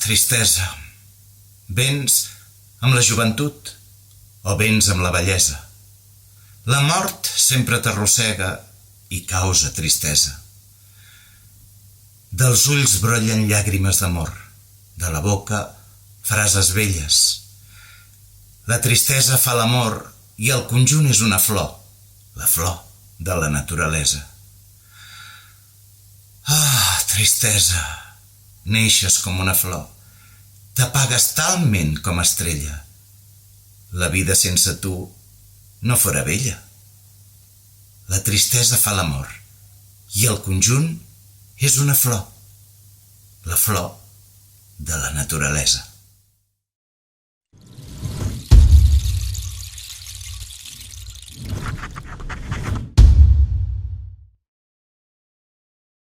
tristesa. Vens amb la joventut o vens amb la vellesa. La mort sempre t'arrossega i causa tristesa. Dels ulls brollen llàgrimes d'amor, de la boca frases velles. La tristesa fa l'amor i el conjunt és una flor, la flor de la naturalesa. Ah, tristesa, neixes com una flor, t'apagues talment com estrella. La vida sense tu no fora bella. La tristesa fa l'amor i el conjunt és una flor, la flor de la naturalesa.